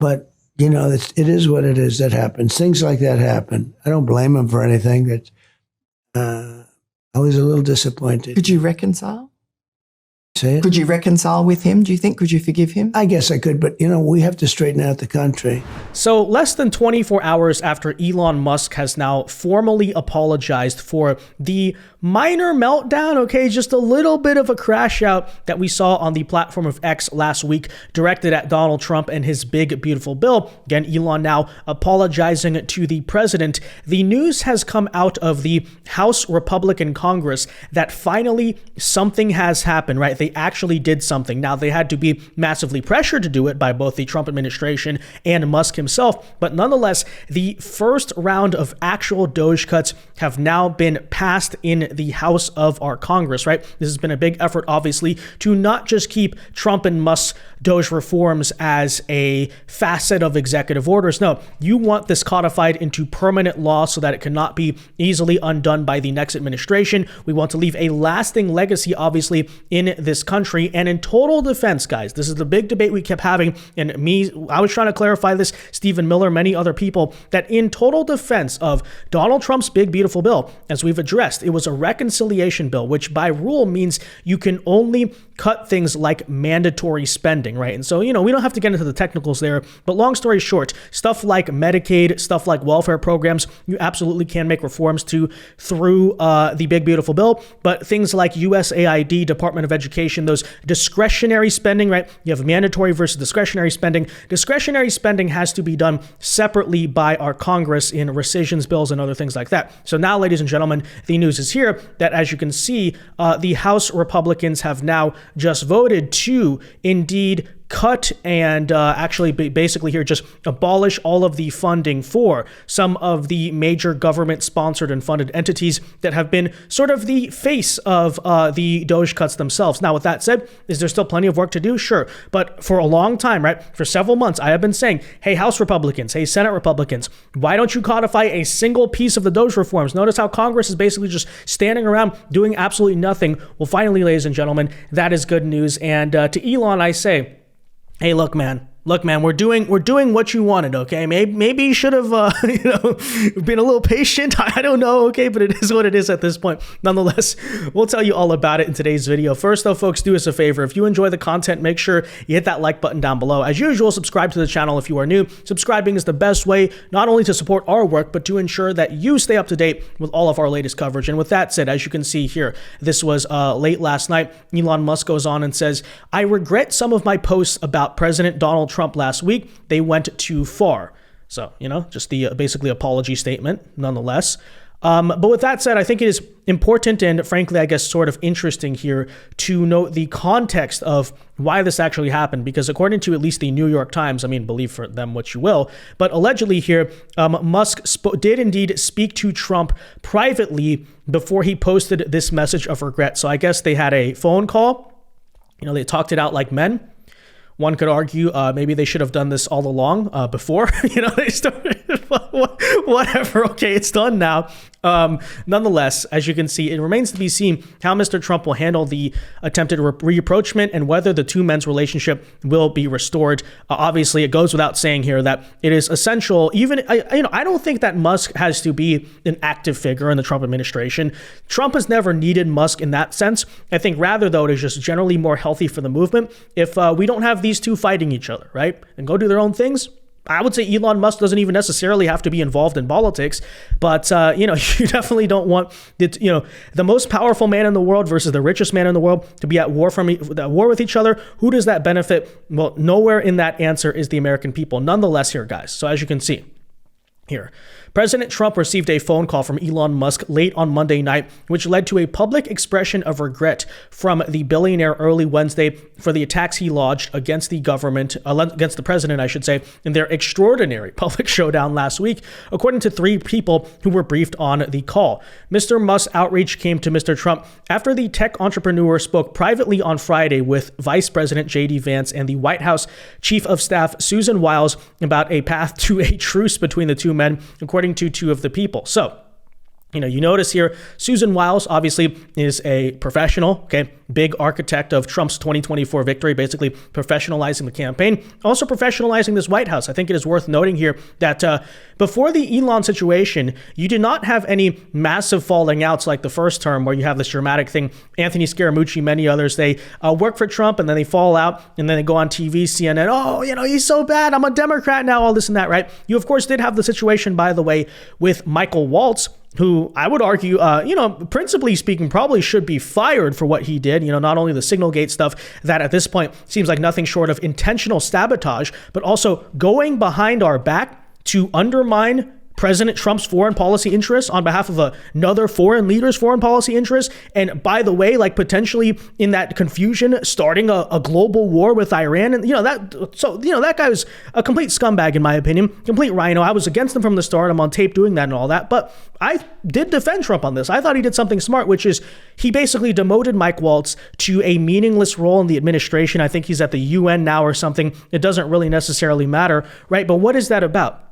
But, it is what it is that happens. Things like that happen. I don't blame him for anything. That I was a little disappointed. Could you reconcile? Say it? Could you reconcile with him, do you think? Could you forgive him? I guess I could, but, we have to straighten out the country. So less than 24 hours after Elon Musk has now formally apologized for the minor meltdown, okay, just a little bit of a crash out that we saw on the platform of X last week, directed at Donald Trump and his big, beautiful bill. Again, Elon now apologizing to the president. The news has come out of the House Republican Congress that finally something has happened, right? They actually did something. Now, they had to be massively pressured to do it by both the Trump administration and Musk himself, but nonetheless, the first round of actual DOGE cuts have now been passed in the House of our Congress, right? This has been a big effort, obviously, to not just keep Trump and Musk's DOGE reforms as a facet of executive orders. No, you want this codified into permanent law so that it cannot be easily undone by the next administration. We want to leave a lasting legacy, obviously, in this country. And in total defense, guys, this is the big debate we kept having. And I was trying to clarify this, Stephen Miller, many other people, that in total defense of Donald Trump's big, beautiful bill, as we've addressed, it was a reconciliation bill, which by rule means you can only cut things like mandatory spending, right? And so, we don't have to get into the technicals there, but long story short, stuff like Medicaid, stuff like welfare programs, you absolutely can make reforms to through the big, beautiful bill. But things like USAID, Department of Education, those discretionary spending, right? You have mandatory versus discretionary spending. Discretionary spending has to be done separately by our Congress in rescissions bills and other things like that. So now, ladies and gentlemen, the news is here that, as you can see, the House Republicans have now just voted to indeed cut and actually basically here just abolish all of the funding for some of the major government sponsored and funded entities that have been sort of the face of the DOGE cuts themselves. Now, with that said, is there still plenty of work to do? Sure. But for a long time, right, for several months, I have been saying, hey, House Republicans, hey, Senate Republicans, why don't you codify a single piece of the DOGE reforms? Notice how Congress is basically just standing around doing absolutely nothing. Well, finally, ladies and gentlemen, that is good news. And to Elon, I say, hey, look, man, we're doing what you wanted, okay? Maybe you should have, been a little patient. I don't know, okay? But it is what it is at this point. Nonetheless, we'll tell you all about it in today's video. First, though, folks, do us a favor. If you enjoy the content, make sure you hit that like button down below. As usual, subscribe to the channel if you are new. Subscribing is the best way, not only to support our work, but to ensure that you stay up to date with all of our latest coverage. And with that said, as you can see here, this was late last night. Elon Musk goes on and says, I regret some of my posts about President Donald Trump last week. They went too far. So, just the basically apology statement nonetheless. But with that said, I think it is important and frankly, I guess, sort of interesting here to note the context of why this actually happened, because according to at least the New York Times, believe for them what you will, but allegedly here, Musk did indeed speak to Trump privately before he posted this message of regret. So I guess they had a phone call, they talked it out like men. One could argue maybe they should have done this all along before, they started, whatever. Okay, it's done now. Nonetheless, as you can see, it remains to be seen how Mr. Trump will handle the attempted rapprochement and whether the two men's relationship will be restored. Obviously, it goes without saying here that it is essential. I don't think that Musk has to be an active figure in the Trump administration. Trump has never needed Musk in that sense. I think rather, though, it is just generally more healthy for the movement if we don't have these two fighting each other, right? And go do their own things. I would say Elon Musk doesn't even necessarily have to be involved in politics, but you definitely don't want the most powerful man in the world versus the richest man in the world to be at war with each other. Who does that benefit? Well, nowhere in that answer is the American people. Nonetheless, here, guys. So as you can see here, President Trump received a phone call from Elon Musk late on Monday night, which led to a public expression of regret from the billionaire early Wednesday for the attacks he lodged against the government, against the president, I should say, in their extraordinary public showdown last week, according to three people who were briefed on the call. Mr. Musk's outreach came to Mr. Trump after the tech entrepreneur spoke privately on Friday with Vice President J.D. Vance and the White House Chief of Staff Susan Wiles about a path to a truce between the two men, according to two of the people. So You notice here, Susan Wiles obviously is a professional, okay, big architect of Trump's 2024 victory, basically professionalizing the campaign, also professionalizing this White House. I think it is worth noting here that before the Elon situation, you did not have any massive falling outs like the first term where you have this dramatic thing. Anthony Scaramucci, many others, they work for Trump and then they fall out and then they go on TV, CNN, oh, he's so bad, I'm a Democrat now, all this and that, right? You, of course, did have the situation, by the way, with Michael Waltz, who I would argue, principally speaking, probably should be fired for what he did. Not only the Signalgate stuff that at this point seems like nothing short of intentional sabotage, but also going behind our back to undermine President Trump's foreign policy interests on behalf of another foreign leader's foreign policy interests. And by the way, like potentially in that confusion, starting a global war with Iran. And, that guy was a complete scumbag, in my opinion, complete rhino. I was against him from the start. I'm on tape doing that and all that. But I did defend Trump on this. I thought he did something smart, which is he basically demoted Mike Waltz to a meaningless role in the administration. I think he's at the UN now or something. It doesn't really necessarily matter, right? But what is that about?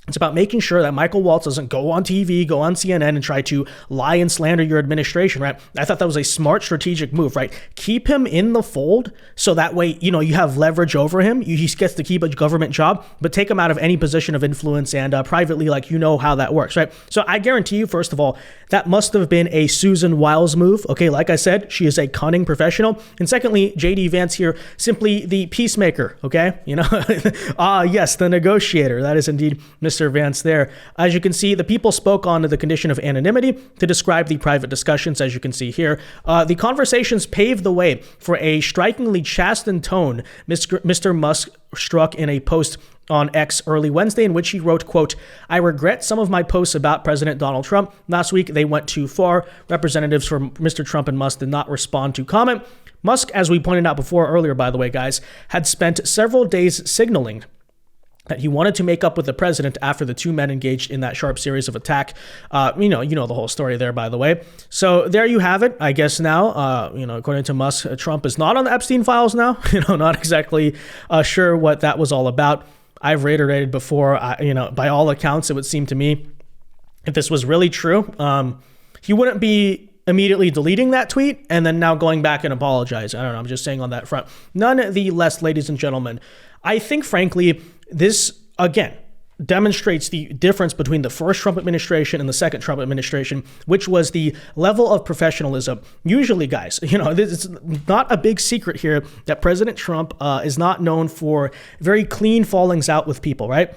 It's about making sure that Michael Waltz doesn't go on TV, go on CNN and try to lie and slander your administration, right? I thought that was a smart strategic move, right? Keep him in the fold so that way, you have leverage over him. He gets to keep a government job, but take him out of any position of influence and privately, how that works, right? So I guarantee you, first of all, that must have been a Susan Wiles move. Okay, like I said, she is a cunning professional. And secondly, JD Vance here, simply the peacemaker, okay? Yes, the negotiator. That is indeed Mr. Vance there. As you can see, the people spoke on the condition of anonymity to describe the private discussions, as you can see here. The conversations paved the way for a strikingly chastened tone Mr. Musk struck in a post on X early Wednesday, in which he wrote, quote, "I regret some of my posts about President Donald Trump. Last week, they went too far. Representatives from Mr. Trump and Musk did not respond to comment." Musk, as we pointed out earlier, by the way, guys, had spent several days signaling that he wanted to make up with the president after the two men engaged in that sharp series of attack. You know the whole story there, by the way. So there you have it. I guess now, according to Musk, Trump is not on the Epstein files now. Not exactly sure what that was all about. I've reiterated before, by all accounts, it would seem to me, if this was really true, he wouldn't be immediately deleting that tweet and then now going back and apologizing. I don't know. I'm just saying on that front. None the less, ladies and gentlemen, I think, frankly, this, again, demonstrates the difference between the first Trump administration and the second Trump administration, which was the level of professionalism. Usually, guys, it's not a big secret here that President Trump is not known for very clean fallings out with people, right?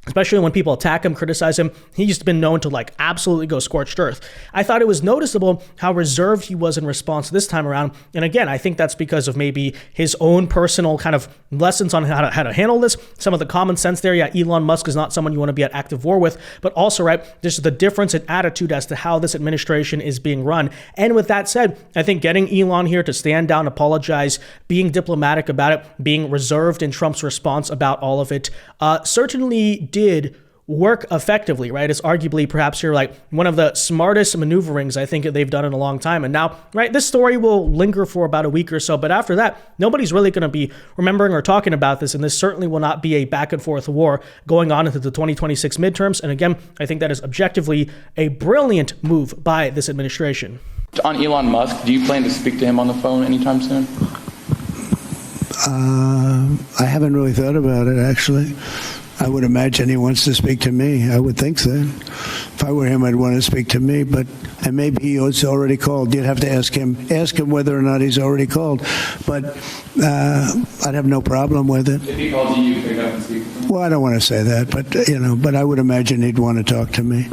Especially when people attack him, criticize him. He's been known to absolutely go scorched earth. I thought it was noticeable how reserved he was in response this time around. And again, I think that's because of maybe his own personal kind of lessons on how to handle this. Some of the common sense there. Yeah, Elon Musk is not someone you want to be at active war with, but also, right, there's the difference in attitude as to how this administration is being run. And with that said, I think getting Elon here to stand down, apologize, being diplomatic about it, being reserved in Trump's response about all of it, certainly did work effectively, right? It's arguably perhaps here one of the smartest maneuverings I think they've done in a long time. And now, right, this story will linger for about a week or so, but after that, nobody's really going to be remembering or talking about this. And this certainly will not be a back and forth war going on into the 2026 midterms. And again, I think that is objectively a brilliant move by this administration. On Elon Musk, do you plan to speak to him on the phone anytime soon? I haven't really thought about it, actually. I would imagine he wants to speak to me. I would think so. If I were him, I'd want to speak to me. And maybe he's already called. You'd have to ask him whether or not he's already called. But I'd have no problem with it. If he called you, you pick up and speak to him? Well, I don't want to say that, but I would imagine he'd want to talk to me.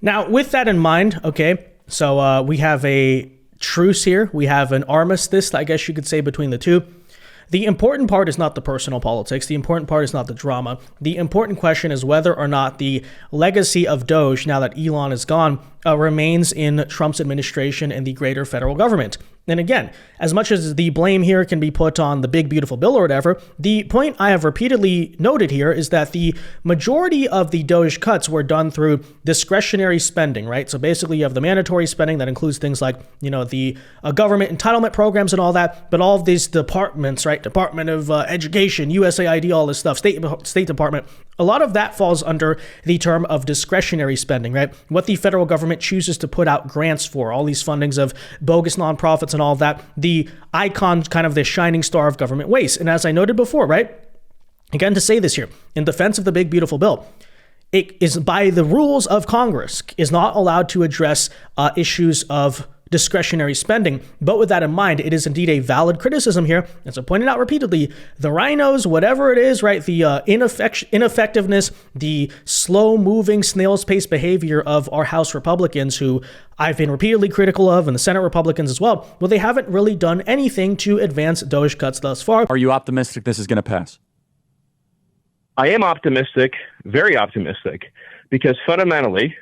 Now, with that in mind, okay, so we have a truce here. We have an armistice, I guess you could say, between the two. The important part is not the personal politics. The important part is not the drama. The important question is whether or not the legacy of DOGE, now that Elon is gone, remains in Trump's administration and the greater federal government. And again, as much as the blame here can be put on the big, beautiful bill or whatever, the point I have repeatedly noted here is that the majority of the DOGE cuts were done through discretionary spending, right? So basically you have the mandatory spending that includes things like, the government entitlement programs and all that, but all of these departments, right? Department of Education, USAID, all this stuff, State Department, a lot of that falls under the term of discretionary spending, right? What the federal government chooses to put out grants for, all these fundings of bogus nonprofits and all of that, the icon, kind of the shining star of government waste. And as I noted before, right? Again, to say this here, in defense of the big, beautiful bill, it is by the rules of Congress, is not allowed to address issues of discretionary spending. But with that in mind, it is indeed a valid criticism here. As I pointed out repeatedly, the rhinos, whatever it is, right, the ineffectiveness, the slow-moving, snail's pace behavior of our House Republicans, who I've been repeatedly critical of, and the Senate Republicans as well, they haven't really done anything to advance DOGE cuts thus far. Are you optimistic this is going to pass? I am optimistic, very optimistic, because fundamentally,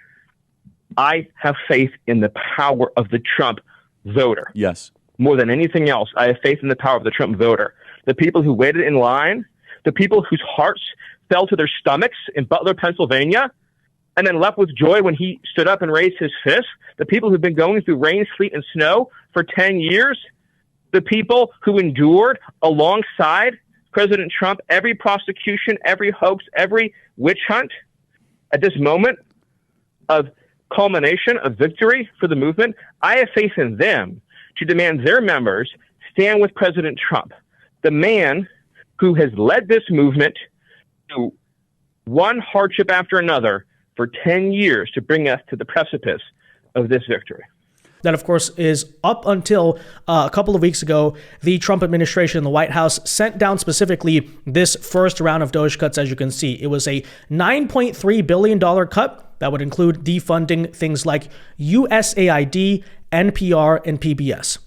I have faith in the power of the Trump voter. Yes. More than anything else, I have faith in the power of the Trump voter. The people who waited in line, the people whose hearts fell to their stomachs in Butler, Pennsylvania, and then leapt with joy when he stood up and raised his fist, the people who've been going through rain, sleet, and snow for 10 years, the people who endured alongside President Trump every prosecution, every hoax, every witch hunt, at this moment of culmination of victory for the movement, I have faith in them to demand their members stand with President Trump, the man who has led this movement to one hardship after another for 10 years to bring us to the precipice of this victory. That, of course, is up until a couple of weeks ago, the Trump administration in the White House sent down specifically this first round of DOGE cuts, as you can see. It was a $9.3 billion cut that would include defunding things like USAID, NPR, and PBS.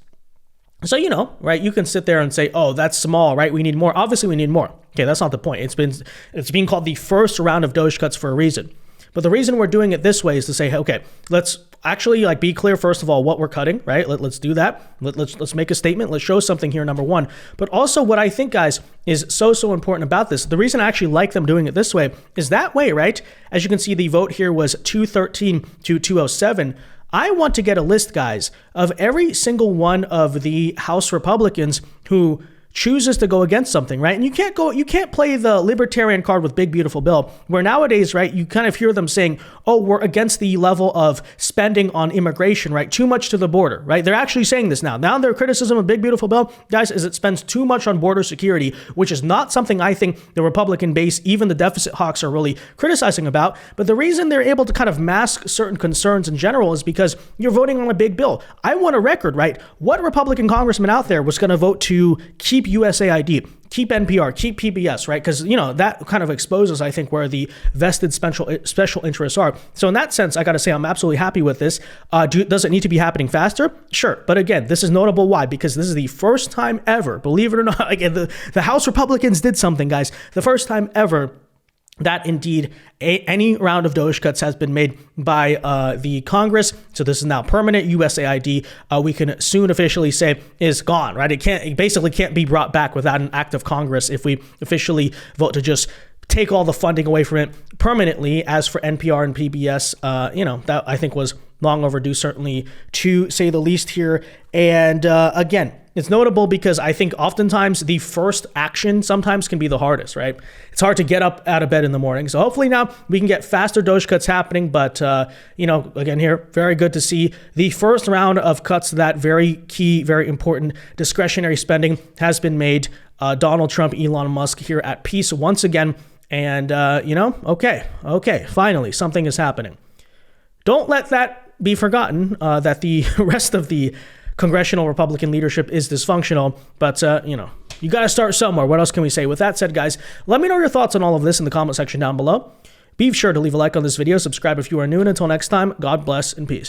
So, right, you can sit there and say, oh, that's small, right? We need more. Obviously, we need more. Okay, that's not the point. It's being called the first round of DOGE cuts for a reason. But the reason we're doing it this way is to say, okay, let's actually be clear, first of all, what we're cutting, right? Let's do that. Let's make a statement. Let's show something here, number one. But also what I think, guys, is so important about this, the reason I actually like them doing it this way is that way, right? As you can see, the vote here was 213 to 207. I want to get a list, guys, of every single one of the House Republicans who chooses to go against something, right? And you can't play the libertarian card with big, beautiful bill, where nowadays, right, you kind of hear them saying, oh, we're against the level of spending on immigration, right? Too much to the border, right? They're actually saying this now. Now their criticism of big, beautiful bill, guys, is it spends too much on border security, which is not something I think the Republican base, even the deficit hawks, are really criticizing about. But the reason they're able to kind of mask certain concerns in general is because you're voting on a big bill. I want a record, right? What Republican congressman out there was going to vote to keep USAID, keep NPR, keep PBS, right? Because, that kind of exposes, I think, where the vested special interests are. So in that sense, I got to say, I'm absolutely happy with this. Does it need to be happening faster? Sure. But again, this is notable. Why? Because this is the first time ever, believe it or not, again, the House Republicans did something, guys. The first time ever that indeed any round of DOGE cuts has been made by the Congress. So this is now permanent. USAID, we can soon officially say, is gone, right? It basically can't be brought back without an act of Congress if we officially vote to just take all the funding away from it permanently. As for NPR and PBS, that I think was long overdue, certainly, to say the least here. And again, it's notable because I think oftentimes the first action sometimes can be the hardest, right? It's hard to get up out of bed in the morning. So hopefully now we can get faster DOGE cuts happening. But, again here, very good to see the first round of cuts to that very key, very important discretionary spending has been made. Donald Trump, Elon Musk here at peace once again. And, okay, finally, something is happening. Don't let that be forgotten, that the rest of the congressional Republican leadership is dysfunctional, but, you got to start somewhere. What else can we say? With that said, guys, let me know your thoughts on all of this in the comment section down below. Be sure to leave a like on this video, subscribe if you are new, and until next time, God bless and peace.